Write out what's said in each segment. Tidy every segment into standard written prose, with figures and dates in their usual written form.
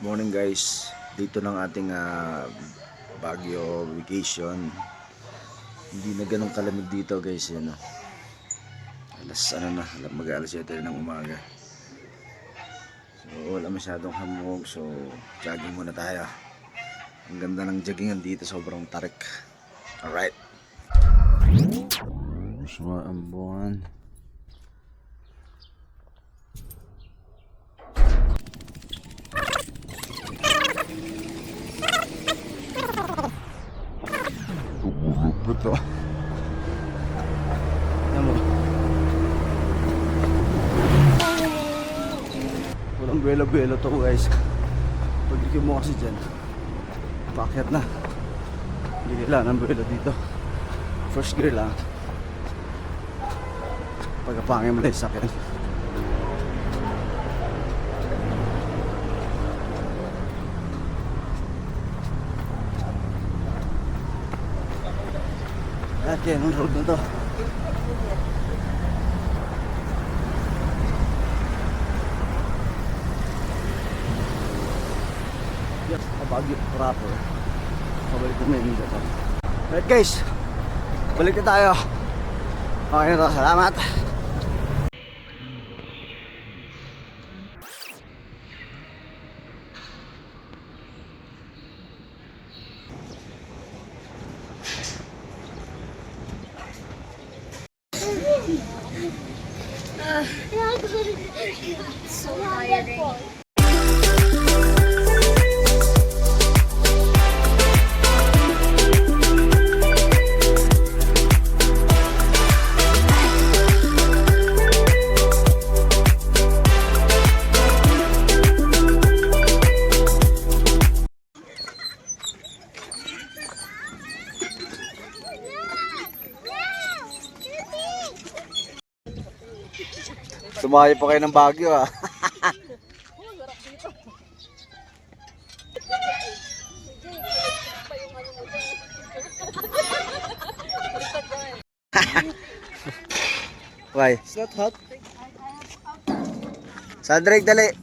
Morning guys, dito ng ating Baguio vacation. Hindi na ganun kalamig dito guys, yan o. Mag-alas 7 ng umaga. So wala masyadong hamog, so jogging muna tayo. Ang ganda ng joggingan dito, sobrang tarik. Alright. Sumaambuan. Betul. Walang buwelo-buwelo to guys. Pagdikin mo kasi dyan, paakyat na. Hindi kailangan ng buwelo dito. First gear lang. Pagkapangin mo na yung sakyan. Okay, anong road na to? Yes, Baguio proper. Pabalik na Maynila to. Alright guys, balik na tayo. Okay na to, salamat. So tiring. Sumayo pa kayo ng Baguio ah. Why? It's not hot. Sandrek, dali.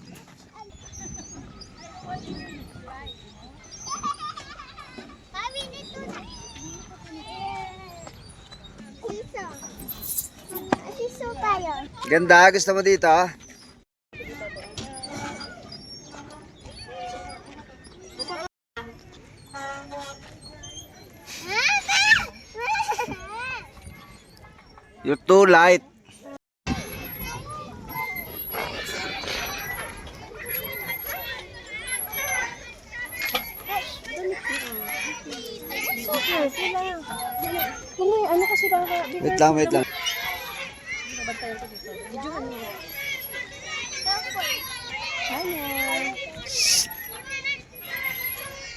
Ganda, gusto mo dito? You're too light. Ano kasi ba? Wait lang, wait lang. Nabantayan ko dito. Videohan mo. Hello.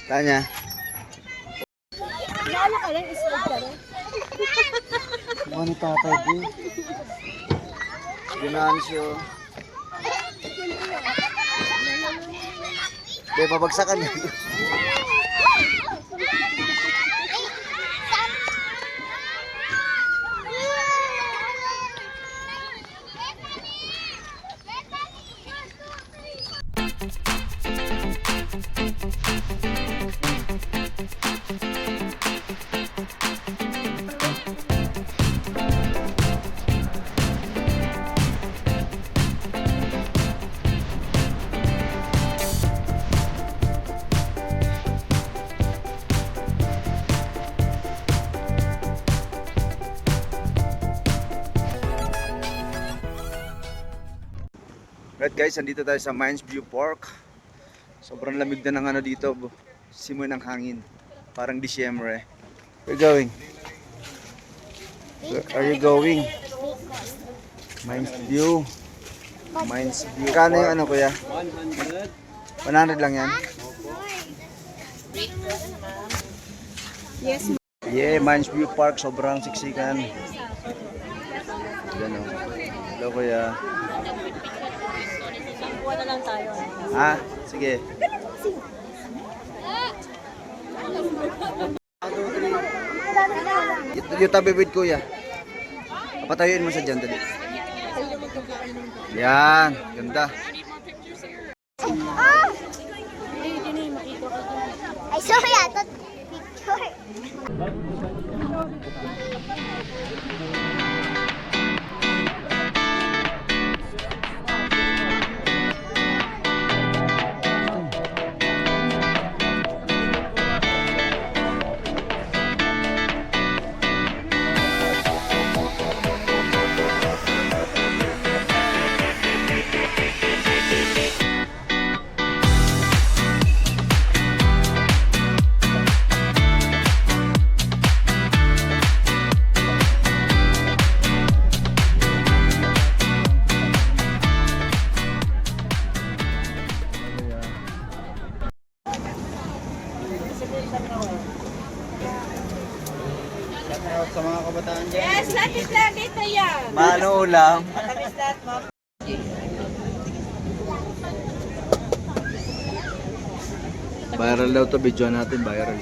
Tanya. Naano ka lang? Slide ka rin? Mukha ni tatay ko. Ganahan siya. Hindi, pabagsakan niya. Right guys, andito tayo sa Mines View Park. Sobrang lamig na ng ano dito, simoy ng hangin. Parang Disyembre. Where you going? Where are you going? Mines View. Mines View. Kano yung ano kuya? 100. 100 lang yan? Yes. Yeah, Mines View Park. Sobrang siksikan. Yan o. Hello kuya. Kuha na lang tayo. Ha? Sige. Yung tabi with kuya. Patayuin mo siya dyan, dali. Yan, ganda. Sorry, I thought picture. Sa mga kabataan dyan. Yes, lapit-lapit na yan. Mano ulam? Matamis lahat, ma'am. Viral daw to, video natin, viral.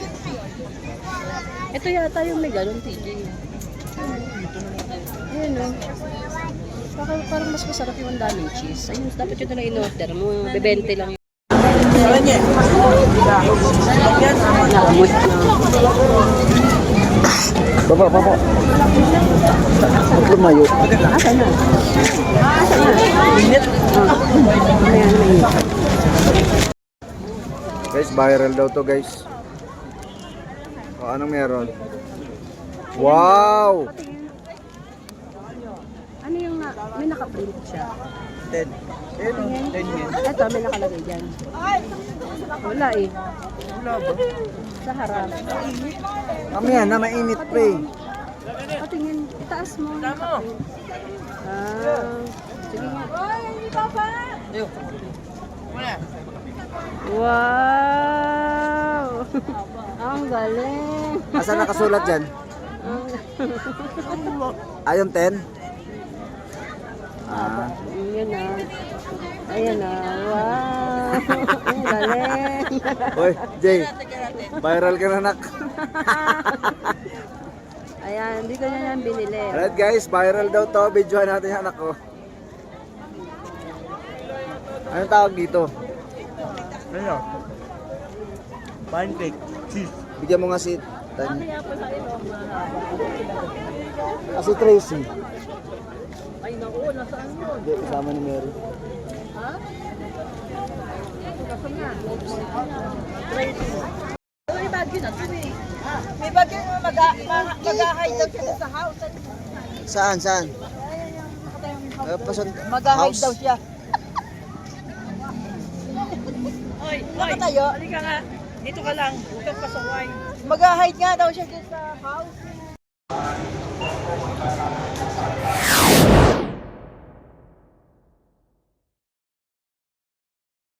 Ito yata yung may galon, TJ. Ayan o. Parang mas masarap yung ang daming cheese. Ayun, dapat yun na lang in-order mo. Bebente lang yun. Nakamot na. Baba. Lumayo. Asan na? Asan na? Init? Ayan, may init. Guys, viral daw to guys. O, anong meron? Wow! Ano yung may naka-print siya? 10. Ito, may nakalagay dyan. Wala eh. Wala ba? Sa harap. Mamaya na, mainit pa eh. O, tingin. Itaas mo. Nakaprint. Sige nga. Wow! Ang galing! Asan nakasulat dyan? Ayun, 10? Ah. Ayan na. Ayan na. Wow! Ang galing! Hoy, Jay. Viral ka na, nak. Ayan, dito niya yan binili. Alright guys, viral daw to. Videohan natin yung anak ko. Anong tawag dito? Ano? Pancake. Cheese. Bigyan mo nga si si Tracy. Ay, naku, nasaan yun? Hindi, kasama ni Mary. Ha? Nasaan nga? May bagyo na ito eh. May bagay mo mag-hide daw siya sa house. Saan? Mag-hide daw siya. Oy, Nakatayo. halika nga. Dito ka lang. Huwag kang pasaway. Mag-hide nga daw siya sa house.